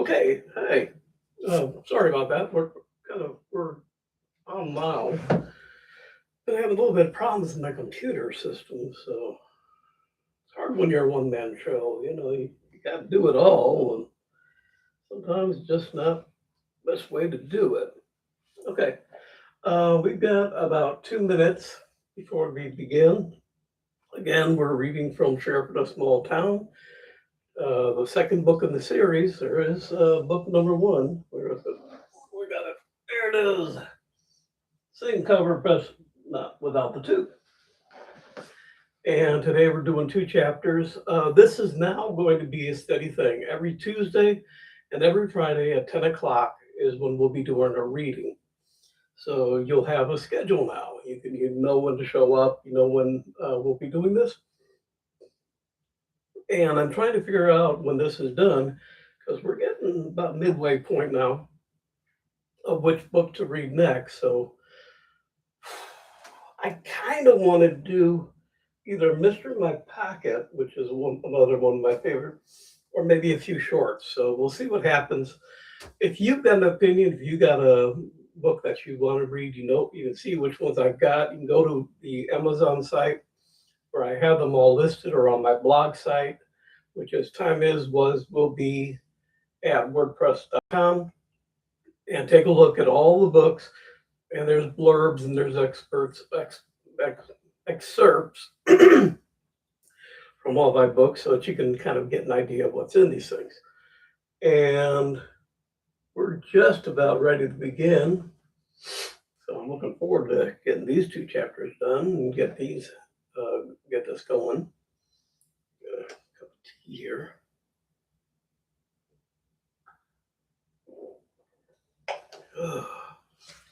Okay, hey, sorry about that. We're on now. Been having a little bit of problems with my computer system, so it's hard when you're a one man show. You got to do it all, and sometimes it's just not the best way to do it. Okay, we've got about 2 minutes before we begin. Again, we're reading from Sheriff in a Small Town. The second book in the series. There is book number one. Where is it? We got it. There it is. Same cover, but not without the two. And today we're doing two chapters. This is now going to be a steady thing. Every Tuesday and every Friday at 10 o'clock is when we'll be doing a reading. So you'll have a schedule now. You know when to show up. You know when we'll be doing this. And I'm trying to figure out when this is done because we're getting about midway point now of which book to read next. So I kind of want to do either Mystery in My Pocket, which is another one of my favorite, or maybe a few shorts. So we'll see what happens. If you've got an opinion, if you got a book that you want to read, you can see which ones I've got. You can go to the Amazon site where I have them all listed, or on my blog site, which as time is, will be at wordpress.com, and take a look at all the books. And there's blurbs and there's excerpts from all my books so that you can kind of get an idea of what's in these things. And we're just about ready to begin. So I'm looking forward to getting these two chapters done and get this going. Got a cup of tea here.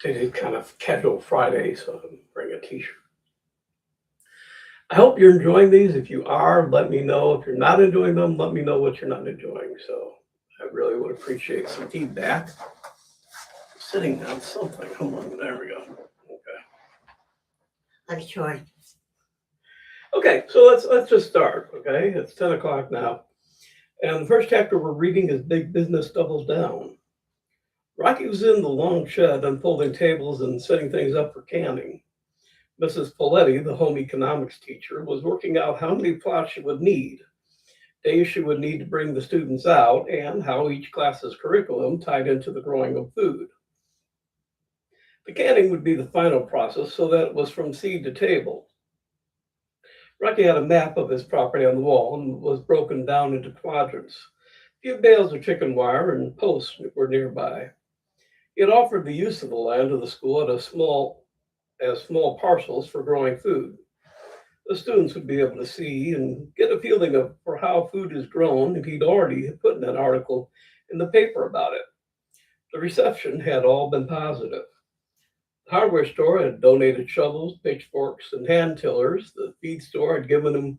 Today's kind of casual Friday, so I'm bringing a t-shirt. I hope you're enjoying these. If you are, let me know. If you're not enjoying them, let me know what you're not enjoying. So I really would appreciate some feedback. Sitting on something. Come on, there we go. Okay. I'm sure. Okay, so let's just start. Okay, it's 10 o'clock now, and the first chapter we're reading is Buisness Doubles Down. Rocky was in the long shed unfolding tables and setting things up for canning. Mrs. Poletti, the home economics teacher, was working out how many plots she would need, days she would need to bring the students out, and how each class's curriculum tied into the growing of food. The canning would be the final process, so that it was from seed to table. Rocky had a map of his property on the wall and was broken down into quadrants. A few bales of chicken wire and posts were nearby. He had offered the use of the land to the school as small parcels for growing food. The students would be able to see and get a feeling for how food is grown, and he'd already put in an article in the paper about it. The reception had all been positive. The hardware store had donated shovels, pitchforks, and hand tillers. The feed store had given him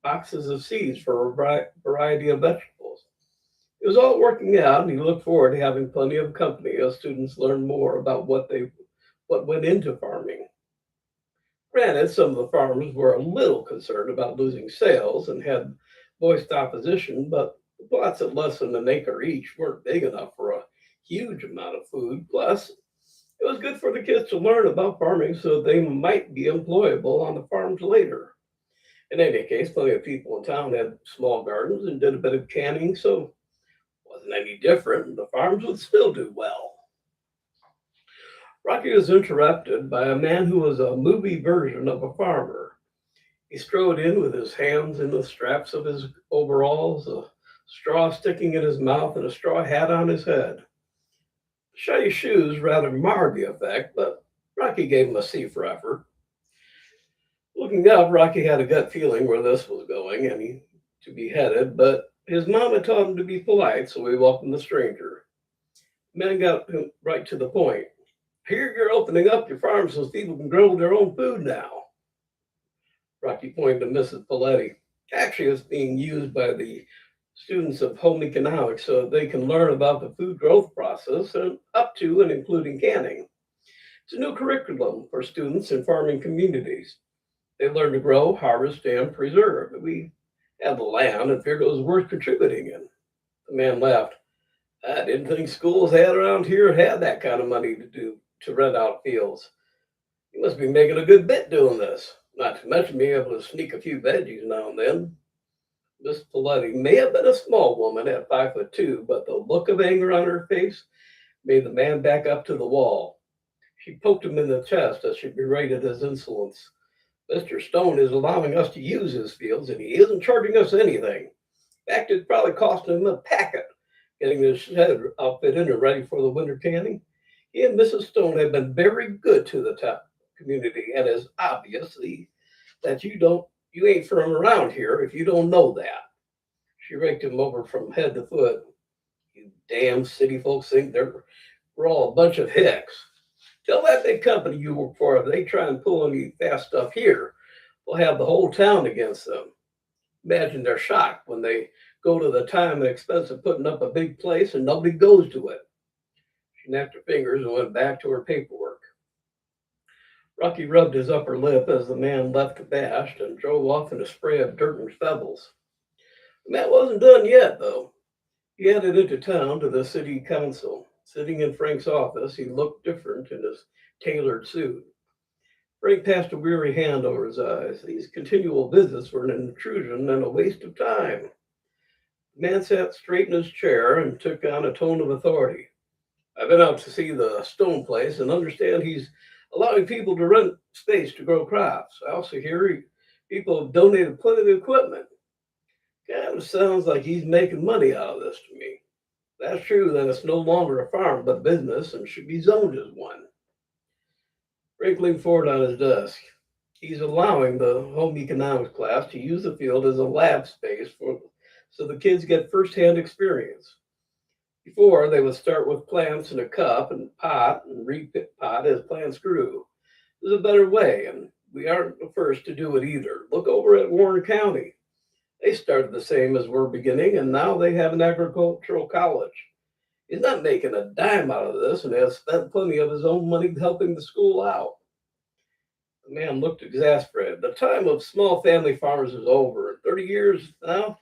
boxes of seeds for a variety of vegetables. It was all working out, and he looked forward to having plenty of company as students learned more about what went into farming. Granted, some of the farmers were a little concerned about losing sales and had voiced opposition, but the plots at less than an acre each weren't big enough for a huge amount of food. Plus, it was good for the kids to learn about farming so they might be employable on the farms later. In any case, plenty of people in town had small gardens and did a bit of canning, so it wasn't any different. The farms would still do well. Rocky was interrupted by a man who was a movie version of a farmer. He strode in with his hands in the straps of his overalls, a straw sticking in his mouth, and a straw hat on his head. The shiny shoes rather marred the effect, but Rocky gave him a C for effort. Looking up, Rocky had a gut feeling where this was going and to be headed, but his mama taught him to be polite, so he welcomed the stranger. The man got right to the point. Here you're opening up your farm so people can grow their own food now. Rocky pointed to Mrs. Poletti. Actually, it's being used by the students of home economics so they can learn about the food growth process and up to and including canning. It's a new curriculum for students in farming communities. They learn to grow, harvest, and preserve. We had the land and figured it was worth contributing in. The man laughed. I didn't think schools had around here had that kind of money to rent out fields. You must be making a good bit doing this. Not to mention being able to sneak a few veggies now and then. Miss Paletti may have been a small woman at 5'2", but the look of anger on her face made the man back up to the wall. She poked him in the chest as she berated his insolence. Mr. Stone is allowing us to use his fields, and he isn't charging us anything. In fact, it probably cost him a packet getting his shed outfitted and ready for the winter canning. He and Mrs. Stone have been very good to the community, and it's obviously that you ain't from around here if you don't know that. She raked him over from head to foot. You damn city folks think we're all a bunch of hicks. Tell that big company you work for if they try and pull any fast stuff here, they'll have the whole town against them. Imagine their shock when they go to the time and expense of putting up a big place and nobody goes to it. She snapped her fingers and went back to her paperwork. Rocky rubbed his upper lip as the man left abashed and drove off in a spray of dirt and pebbles. The man wasn't done yet, though. He headed into town to the city council. Sitting in Frank's office, he looked different in his tailored suit. Frank passed a weary hand over his eyes. These continual visits were an intrusion and a waste of time. The man sat straight in his chair and took on a tone of authority. I've been out to see the stone place and understand he's allowing people to rent space to grow crops. I also hear people have donated plenty of equipment. Kind of sounds like he's making money out of this to me. If that's true, then it's no longer a farm but a business and should be zoned as one. Frank leaned forward on his desk. He's allowing the home economics class to use the field as a lab space so the kids get first-hand experience. Before, they would start with plants in a cup and pot and repot as plants grew. There's a better way, and we aren't the first to do it either. Look over at Warren County. They started the same as we're beginning, and now they have an agricultural college. He's not making a dime out of this and has spent plenty of his own money helping the school out. The man looked exasperated. The time of small family farmers is over. In 30 years now,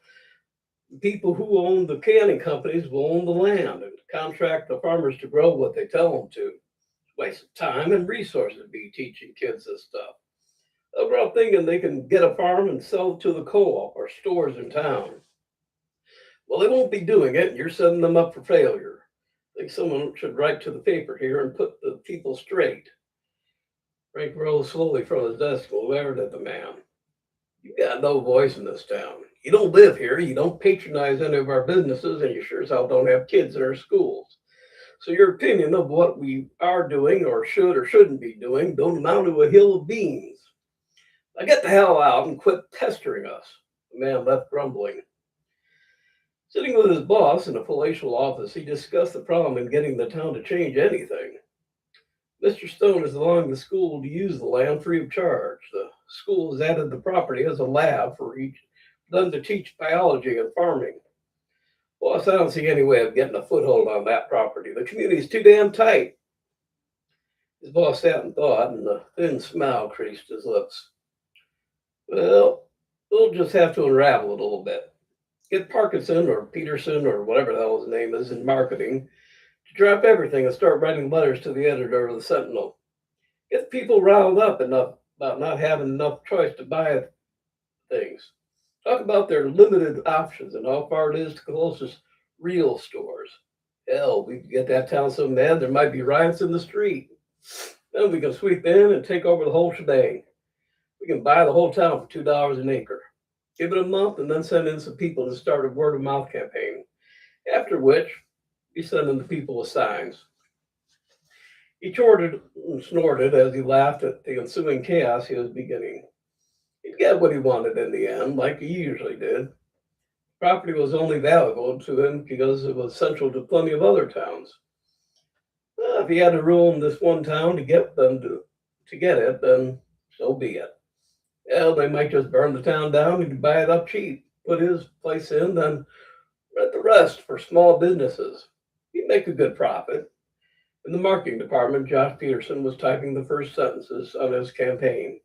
the people who own the canning companies will own the land and contract the farmers to grow what they tell them to. It's a waste of time and resources to be teaching kids this stuff. They'll grow up thinking they can get a farm and sell it to the co-op or stores in town. Well, they won't be doing it, and you're setting them up for failure. I think someone should write to the paper here and put the people straight. Frank rose slowly from his desk and glared at the man. You got no voice in this town. You don't live here, you don't patronize any of our businesses, and you sure as hell don't have kids in our schools. So your opinion of what we are doing or should or shouldn't be doing don't amount to a hill of beans. Now get the hell out and quit pestering us. The man left grumbling. Sitting with his boss in a palatial office, he discussed the problem in getting the town to change anything. Mr. Stone is allowing the school to use the land free of charge. The school has added the property as a lab for them to teach biology and farming. Boss, I don't see any way of getting a foothold on that property. The community's too damn tight. His boss sat and thought, and a thin smile creased his lips. Well, we'll just have to unravel it a little bit. Get Parkinson or Peterson or whatever the hell his name is in marketing to drop everything and start writing letters to the editor of the Sentinel. Get people riled up enough about not having enough choice to buy things. Talk about their limited options and how far it is to the closest real stores. Hell, we can get that town so mad there might be riots in the street. Then we can sweep in and take over the whole shebang. We can buy the whole town for $2 an acre. Give it a month and then send in some people to start a word of mouth campaign. After which, we send in the people with signs. He chortled and snorted as he laughed at the ensuing chaos he was beginning. He'd get what he wanted in the end, like he usually did. Property was only valuable to him because it was central to plenty of other towns. If he had to ruin this one town to get them to get it, then so be it. Hell, they might just burn the town down and buy it up cheap, put his place in, then rent the rest for small businesses. He'd make a good profit. In the marketing department, Josh Peterson was typing the first sentences on his campaign.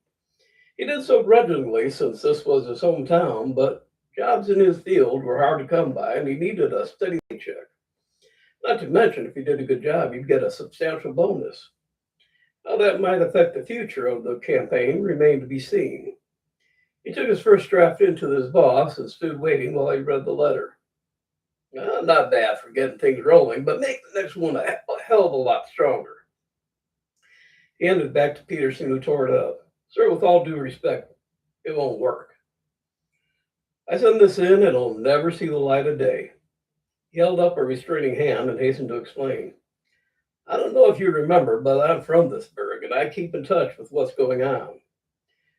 He did so grudgingly since this was his hometown, but jobs in his field were hard to come by and he needed a steady paycheck. Not to mention, if you did a good job, you'd get a substantial bonus. How that might affect the future of the campaign remained to be seen. He took his first draft in to his boss and stood waiting while he read the letter. Not bad for getting things rolling, but make the next one a hell of a lot stronger. He handed it back to Peterson, who tore it up. Sir, with all due respect, it won't work. I send this in, and it'll never see the light of day. He held up a restraining hand and hastened to explain. I don't know if you remember, but I'm from this burg, and I keep in touch with what's going on.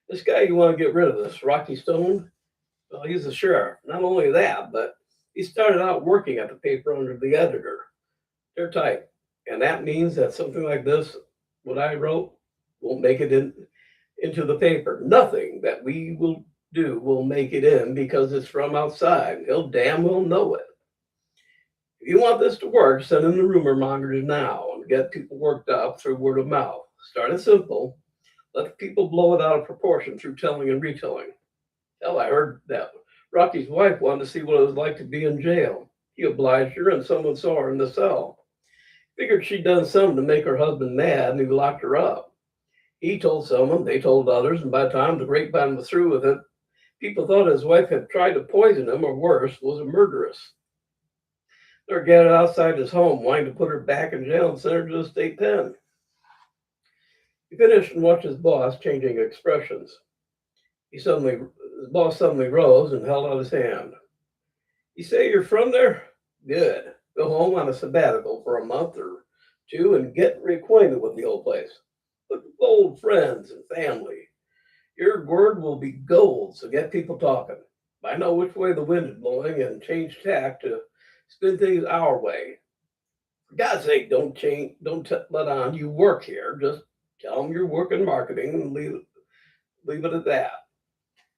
This guy you want to get rid of, this Rocky Stone, well, he's the sheriff. Not only that, but he started out working at the paper under the editor. They're tight, and that means that something like this, what I wrote, won't make it into the paper. Nothing that we will do will make it in because it's from outside. He'll damn well know it. If you want this to work, send in the rumor mongers now and get people worked up through word of mouth. Start it simple. Let the people blow it out of proportion through telling and retelling. Hell, I heard that Rocky's wife wanted to see what it was like to be in jail. He obliged her, and someone saw her in the cell. Figured she'd done something to make her husband mad, and he locked her up. He told someone, they told others, and by the time the grapevine was through with it, people thought his wife had tried to poison him, or worse, was a murderess. They were gathered outside his home, wanting to put her back in jail and send her to the state pen. He finished and watched his boss changing expressions. His boss suddenly rose and held out his hand. You say you're from there? Good. Go home on a sabbatical for a month or two and get reacquainted with the old place. Look at old friends and family. Your word will be gold, so get people talking. I know which way the wind is blowing and change tack to spin things our way. For God's sake, don't let on you work here. Just tell them you're working marketing and leave it at that.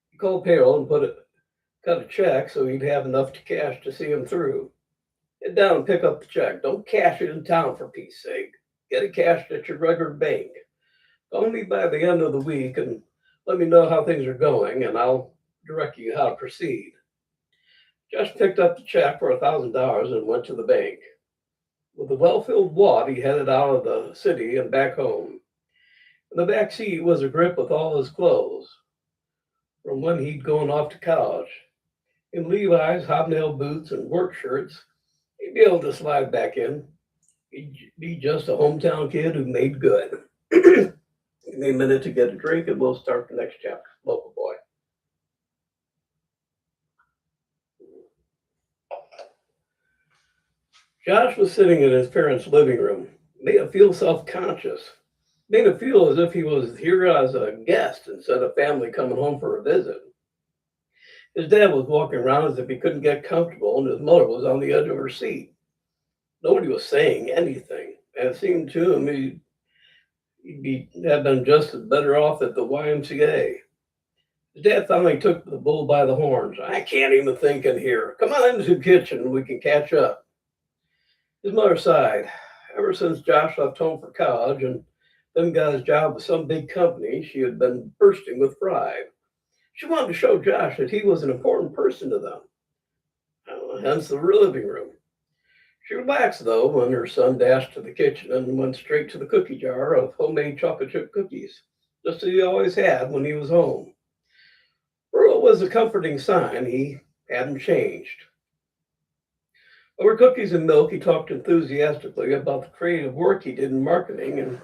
He called payroll and cut a check so he'd have enough to cash to see him through. Head down and pick up the check. Don't cash it in town for peace sake. Get it cashed at your regular bank. Call me by the end of the week and let me know how things are going, and I'll direct you how to proceed. Josh picked up the check for $1,000 and went to the bank. With a well-filled wad, he headed out of the city and back home. In the back seat was a grip with all his clothes from when he'd gone off to college. In Levi's, hobnail boots, and work shirts, he'd be able to slide back in. He'd be just a hometown kid who made good. Give me a minute to get a drink and we'll start the next chapter. Local boy. Josh was sitting in his parents' living room. Made him feel self-conscious. Made him feel as if he was here as a guest instead of family coming home for a visit. His dad was walking around as if he couldn't get comfortable, and his mother was on the edge of her seat. Nobody was saying anything, and it seemed to him had been just as better off at the YMCA. His dad finally took the bull by the horns. I can't even think in here. Come on into the kitchen and we can catch up. His mother sighed. Ever since Josh left home for college and then got his job with some big company, she had been bursting with pride. She wanted to show Josh that he was an important person to them. Hence the living room. She relaxed, though, when her son dashed to the kitchen and went straight to the cookie jar of homemade chocolate chip cookies, just as he always had when he was home. For it was a comforting sign he hadn't changed. Over cookies and milk, he talked enthusiastically about the creative work he did in marketing and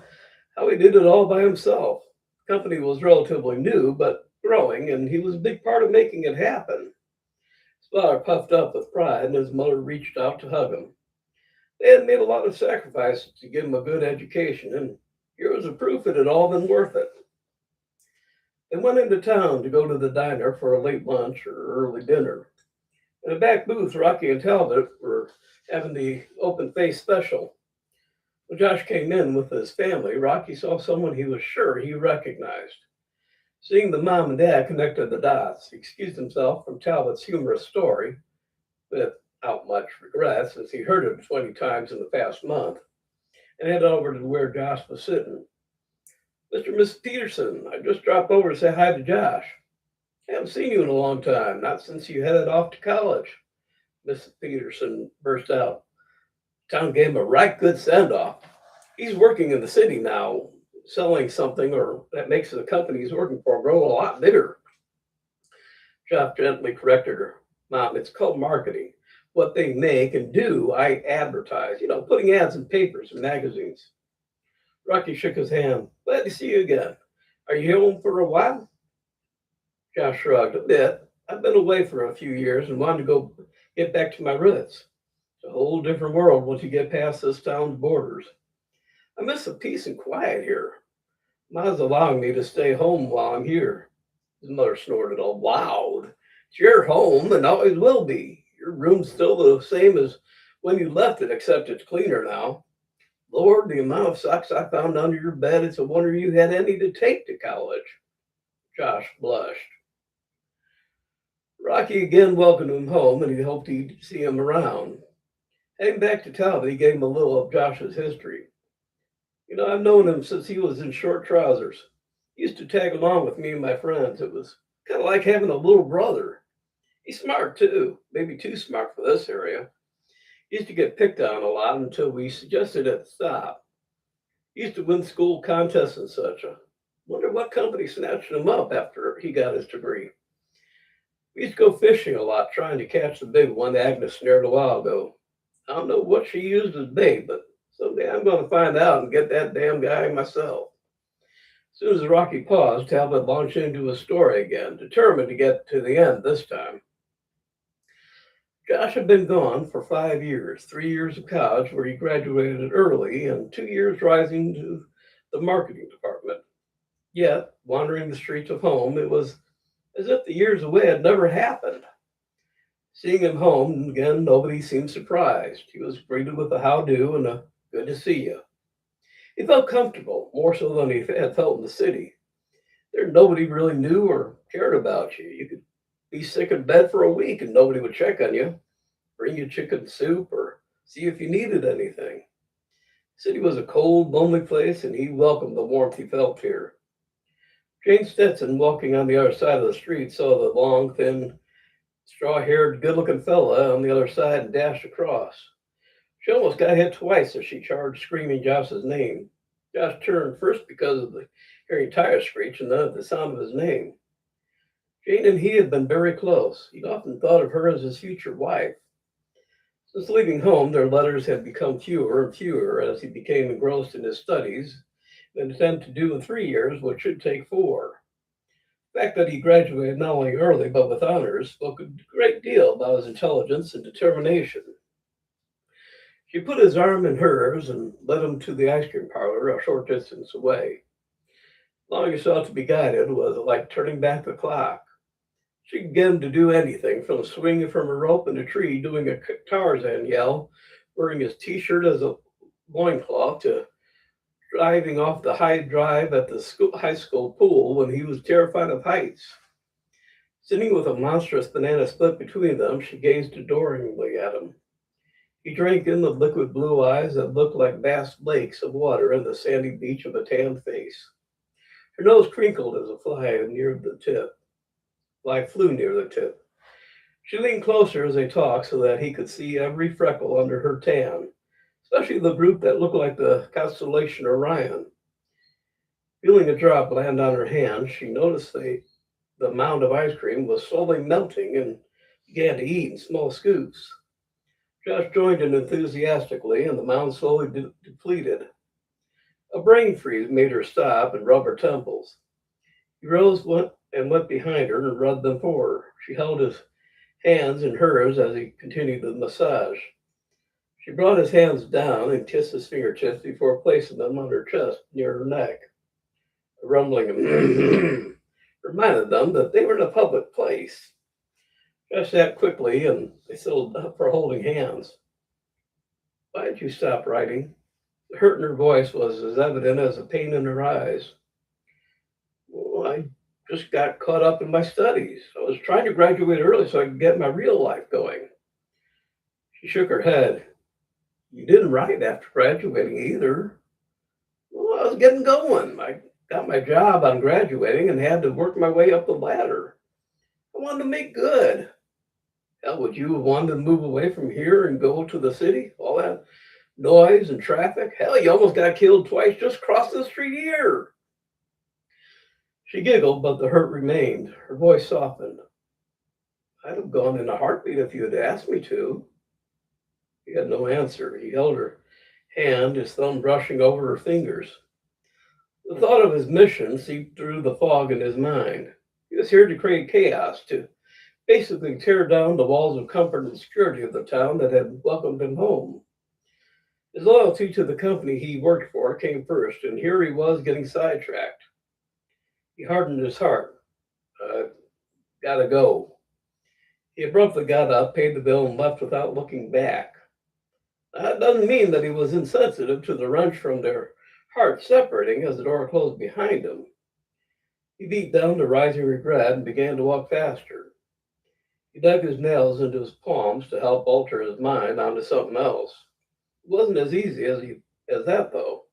how he did it all by himself. The company was relatively new, but growing, and he was a big part of making it happen. His father puffed up with pride, and his mother reached out to hug him. They had made a lot of sacrifices to give him a good education, and here was a proof it had all been worth it. They went into town to go to the diner for a late lunch or early dinner. In the back booth, Rocky and Talbot were having the open face special. When Josh came in with his family, Rocky saw someone he was sure he recognized. Seeing the mom and dad connected the dots, he excused himself from Talbot's humorous story, without much regret since he heard it 20 times in the past month, and headed over to where Josh was sitting. Mr. and Miss Peterson, I just dropped over to say hi to Josh. I haven't seen you in a long time, not since you headed off to college. Miss Peterson burst out. Town gave him a right good send off. He's working in the city now, selling something or that makes the company he's working for grow a lot bigger. Jeff gently corrected her. Mom, it's called marketing. What they make and do, I advertise, putting ads in papers and magazines. Rocky shook his hand. Glad to see you again. Are you home for a while? Josh shrugged a bit. I've been away for a few years and wanted to go get back to my roots. It's a whole different world once you get past this town's borders. I miss the peace and quiet here. Ma's allowing me to stay home while I'm here. His mother snorted all loud. It's your home and always will be. Your room's still the same as when you left it, except it's cleaner now. Lord, the amount of socks I found under your bed, it's a wonder you had any to take to college. Josh blushed. Rocky again welcomed him home and he hoped he'd see him around. Heading back to Talbot, he gave him a little of Josh's history. I've known him since he was in short trousers. He used to tag along with me and my friends. It was kind of like having a little brother. He's smart too, maybe too smart for this area. He used to get picked on a lot until we suggested it stop. He used to win school contests and such. I wonder what company snatched him up after he got his degree. We used to go fishing a lot, trying to catch the big one Agnes snared a while ago. I don't know what she used as bait, but someday I'm going to find out and get that damn guy myself. As soon as Rocky paused, Talbot launched into a story again, determined to get to the end this time. Josh had been gone for 5 years, 3 years of college where he graduated early and 2 years rising to the marketing department. Yet, wandering the streets of home, it was as if the years away had never happened. Seeing him home again, nobody seemed surprised. He was greeted with a how-do and a good to see you. He felt comfortable, more so than he had felt in the city. There nobody really knew or cared about you. You could be sick in bed for a week and nobody would check on you, bring you chicken soup, or see if you needed anything. The city was a cold, lonely place, and he welcomed the warmth he felt here. Jane Stetson, walking on the other side of the street, saw the long, thin, straw-haired, good-looking fella on the other side and dashed across. She almost got hit twice as she charged, screaming Josh's name. Josh turned first because of the hearing tire screech and then at the sound of his name. Jane and he had been very close. He'd often thought of her as his future wife. Since leaving home, their letters had become fewer and fewer as he became engrossed in his studies and intended to do in 3 years what should take 4. The fact that he graduated not only early but with honors spoke a great deal about his intelligence and determination. She put his arm in hers and led him to the ice cream parlor a short distance away. Allowing herself to be guided was like turning back the clock. She could get him to do anything, from swinging from a rope in a tree, doing a Tarzan yell, wearing his t-shirt as a loincloth, to driving off the high drive at the high school pool when he was terrified of heights. Sitting with a monstrous banana split between them, she gazed adoringly at him. He drank in the liquid blue eyes that looked like vast lakes of water and the sandy beach of a tanned face. Her nose crinkled as a fly near the tip. Fly flew near the tip. She leaned closer as they talked so that he could see every freckle under her tan, especially the group that looked like the constellation Orion. Feeling a drop land on her hand, she noticed the mound of ice cream was slowly melting and began to eat in small scoops. Josh joined in enthusiastically, and the mound slowly depleted. A brain freeze made her stop and rub her temples. He rose and went behind her and rubbed them for her. She held his hands in hers as he continued the massage. She brought his hands down and kissed his fingertips before placing them on her chest near her neck. A rumbling reminded them that they were in a public place. Josh sat quickly and they settled up for holding hands. Why did you stop writing? The hurt in her voice was as evident as the pain in her eyes. Well, I just got caught up in my studies. I was trying to graduate early so I could get my real life going. She shook her head. You didn't write after graduating either. Well, I was getting going. I got my job on graduating and had to work my way up the ladder. I wanted to make good. Hell, would you have wanted to move away from here and go to the city? All that Noise and traffic. Hell, you almost got killed twice just crossing the street here. She giggled, but the hurt remained. Her voice softened. I'd have gone in a heartbeat if you had asked me to. He had no answer. He held her hand, his thumb brushing over her fingers. The thought of his mission seeped through the fog in his mind. He was here to create chaos, to basically tear down the walls of comfort and security of the town that had welcomed him home. His loyalty to the company he worked for came first, and here he was getting sidetracked. He hardened his heart. Uh, Gotta go. He abruptly got up, paid the bill, and left without looking back. That doesn't mean that he was insensitive to the wrench from their hearts separating as the door closed behind him. He beat down the rising regret and began to walk faster. He dug his nails into his palms to help alter his mind onto something else. It wasn't as easy as that, though.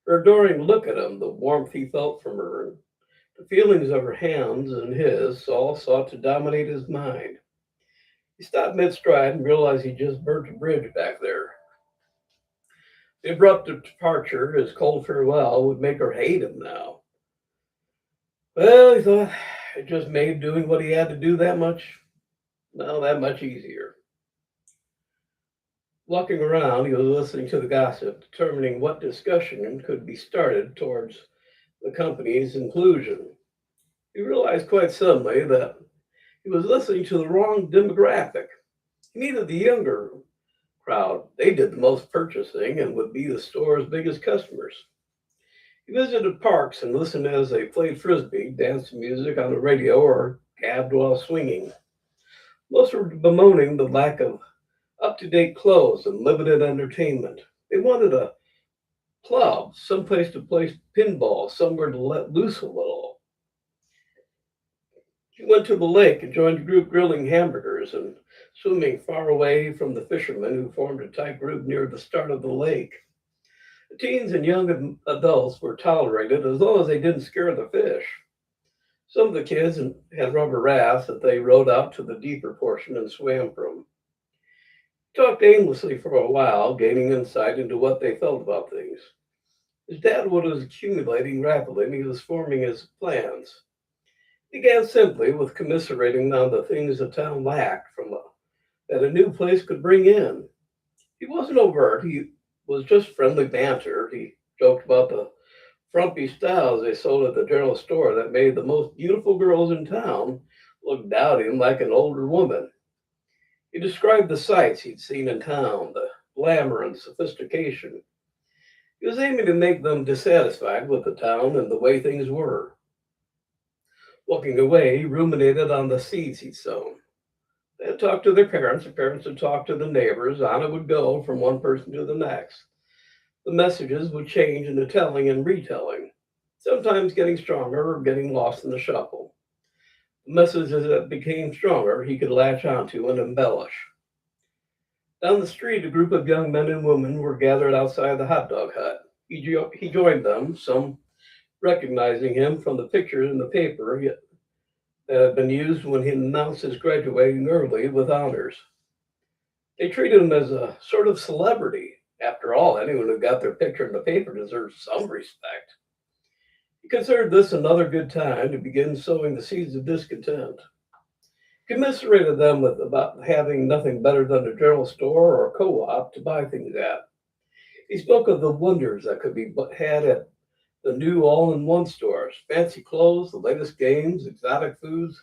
Her adoring look at him, the warmth he felt from her, the feelings of her hands and his, all sought to dominate his mind. He stopped mid-stride and realized he just burnt a bridge back there. The abrupt departure, his cold farewell, would make her hate him now. Well, he thought, it just made doing what he had to do that much easier. Walking around, he was listening to the gossip, determining what discussion could be started towards the company's inclusion. He realized quite suddenly that he was listening to the wrong demographic. He needed the younger crowd. They did the most purchasing and would be the store's biggest customers. He visited parks and listened as they played frisbee, danced to music on the radio, or gabbed while swinging. Most were bemoaning the lack of up to date clothes and limited entertainment. They wanted a club, someplace to play pinball, somewhere to let loose a little. He went to the lake and joined a group grilling hamburgers and swimming far away from the fishermen who formed a tight group near the start of the lake. The teens and young adults were tolerated as long as they didn't scare the fish. Some of the kids had rubber rafts that they rowed out to the deeper portion and swam from. He talked aimlessly for a while, gaining insight into what they felt about things. His dad was accumulating rapidly and he was forming his plans. He began simply with commiserating on the things the town lacked that a new place could bring in. He wasn't overt, he was just friendly banter. He joked about the frumpy styles they sold at the general store that made the most beautiful girls in town look doubting like an older woman. He described the sights he'd seen in town, the glamour and sophistication. He was aiming to make them dissatisfied with the town and the way things were. Walking away, he ruminated on the seeds he'd sown. They had talked to their parents had talked to the neighbors, on it would go from one person to the next. The messages would change into telling and retelling, sometimes getting stronger or getting lost in the shuffle. The messages that became stronger he could latch onto and embellish. Down the street, a group of young men and women were gathered outside the hot dog hut. He joined them, some recognizing him from the pictures in the paper that had been used when he announced his graduating early with honors. They treated him as a sort of celebrity. After all, anyone who got their picture in the paper deserves some respect. He considered this another good time to begin sowing the seeds of discontent. He commiserated them with about having nothing better than a general store or a co-op to buy things at. He spoke of the wonders that could be had at the new all-in-one stores, fancy clothes, the latest games, exotic foods.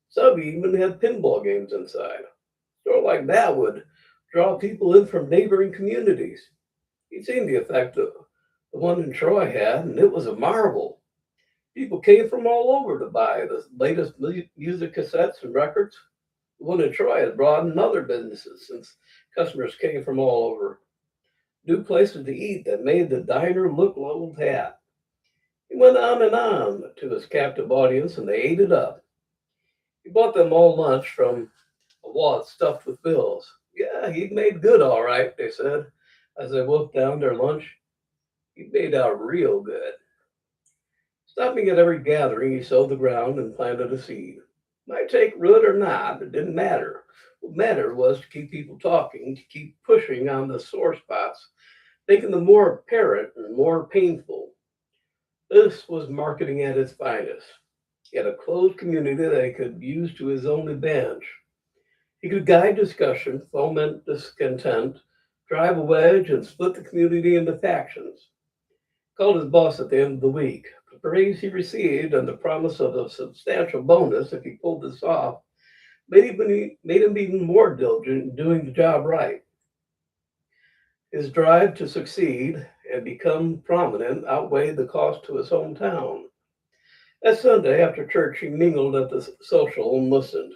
Some even had pinball games inside. A store like that would draw people in from neighboring communities. He'd seen the effect of the one in Troy had, and it was a marvel. People came from all over to buy the latest music cassettes and records. The one in Troy had broadened other businesses since customers came from all over. New places to eat that made the diner look old hat. He went on and on to his captive audience, and they ate it up. He bought them all lunch from a wallet stuffed with bills. Yeah, he'd made good all right, they said, as they wolfed down their lunch. He'd made out real good. Stopping at every gathering, he sowed the ground and planted a seed. Might take root or not, it didn't matter. What mattered was to keep people talking, to keep pushing on the sore spots, making them more apparent and more painful. This was marketing at its finest. He had a closed community that he could use to his own advantage. He could guide discussion, foment discontent, drive a wedge, and split the community into factions. Called his boss at the end of the week. The praise he received and the promise of a substantial bonus if he pulled this off made him even more diligent in doing the job right. His drive to succeed and become prominent outweighed the cost to his hometown. That Sunday after church, he mingled at the social and listened.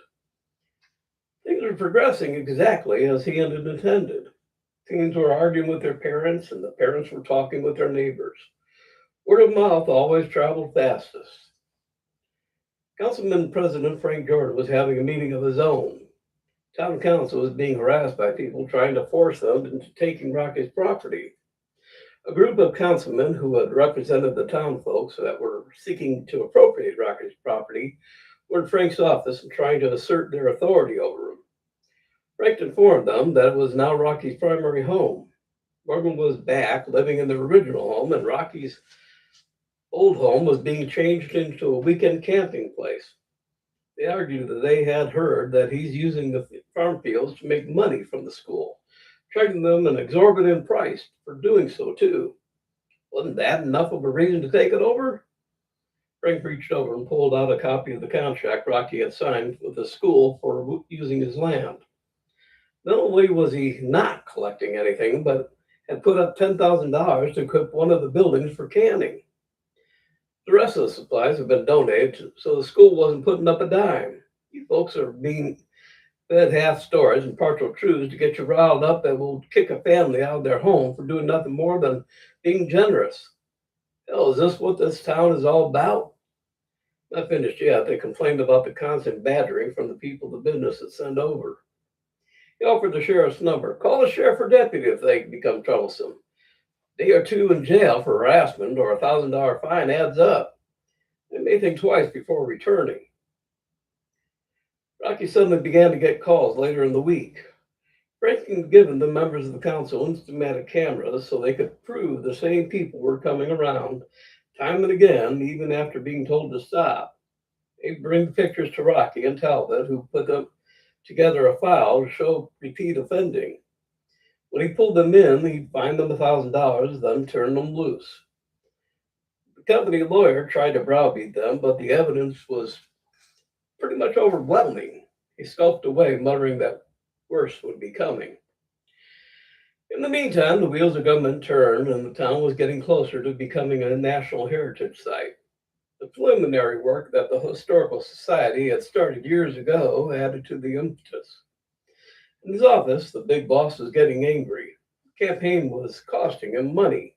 Things were progressing exactly as he had intended. Teens were arguing with their parents, and the parents were talking with their neighbors. Word of mouth always traveled fastest. Councilman President Frank Jordan was having a meeting of his own. Town council was being harassed by people trying to force them into taking Rocky's property. A group of councilmen who had represented the town folks that were seeking to appropriate Rocky's property were in Frank's office and trying to assert their authority over him. Frank informed them that it was now Rocky's primary home. Morgan was back living in the original home, and Rocky's old home was being changed into a weekend camping place. They argued that they had heard that he's using the farm fields to make money from the school, charging them an exorbitant price for doing so, too. Wasn't that enough of a reason to take it over? Frank reached over and pulled out a copy of the contract Rocky had signed with the school for using his land. Not only was he not collecting anything, but had put up $10,000 to equip one of the buildings for canning. The rest of the supplies have been donated, so the school wasn't putting up a dime. You folks are being fed half stories and partial truths to get you riled up that will kick a family out of their home for doing nothing more than being generous. Hell, is this what this town is all about? Not finished yet. They complained about the constant badgering from the people the business had sent over. He offered the sheriff's number. Call the sheriff or deputy if they become troublesome. Day or two in jail for harassment or $1,000 fine adds up. They may think twice before returning. Rocky suddenly began to get calls later in the week. Frank had given the members of the council instamatic cameras so they could prove the same people were coming around time and again, even after being told to stop. They'd bring pictures to Rocky and Talbot, who put them together a file to show repeat offending. When he pulled them in, he'd fine them $1,000, then turn them loose. The company lawyer tried to browbeat them, but the evidence was pretty much overwhelming. He skulked away, muttering that worse would be coming. In the meantime, the wheels of government turned, and the town was getting closer to becoming a National Heritage Site. The preliminary work that the Historical Society had started years ago added to the impetus. In his office, the big boss was getting angry. The campaign was costing him money.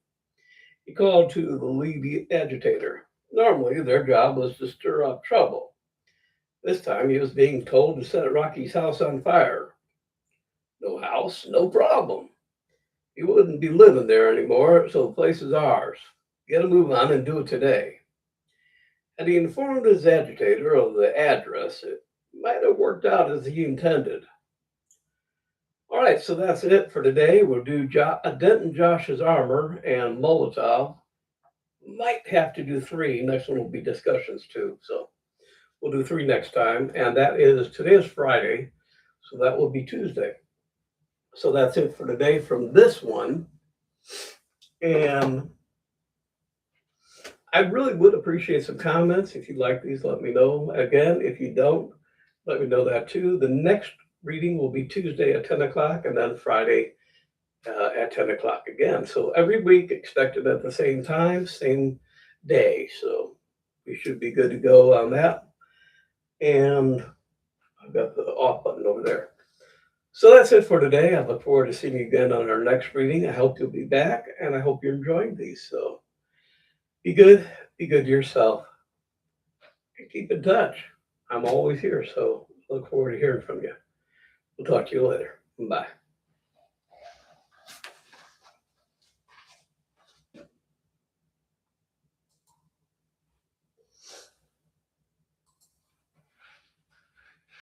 He called to the lead agitator. Normally, their job was to stir up trouble. This time, he was being told to set Rocky's house on fire. No house, no problem. He wouldn't be living there anymore, so the place is ours. Get a move on and do it today. Had he informed his agitator of the address, it might have worked out as he intended. All right, so that's it for today. We'll do a dent in Josh's armor and Molotov. Might have to do 3. Next one will be discussions too. So we'll do 3 next time. And today is Friday, so that will be Tuesday. So that's it for today from this one. And I really would appreciate some comments. If you like these, let me know. Again, if you don't, let me know that too. The next reading will be Tuesday at 10 o'clock and then Friday at 10 o'clock again. So every week expected at the same time, same day. So we should be good to go on that. And I've got the off button over there. So that's it for today. I look forward to seeing you again on our next reading. I hope you'll be back, and I hope you're enjoying these. So be good to yourself, and keep in touch. I'm always here, so look forward to hearing from you. We'll talk to you later. Bye.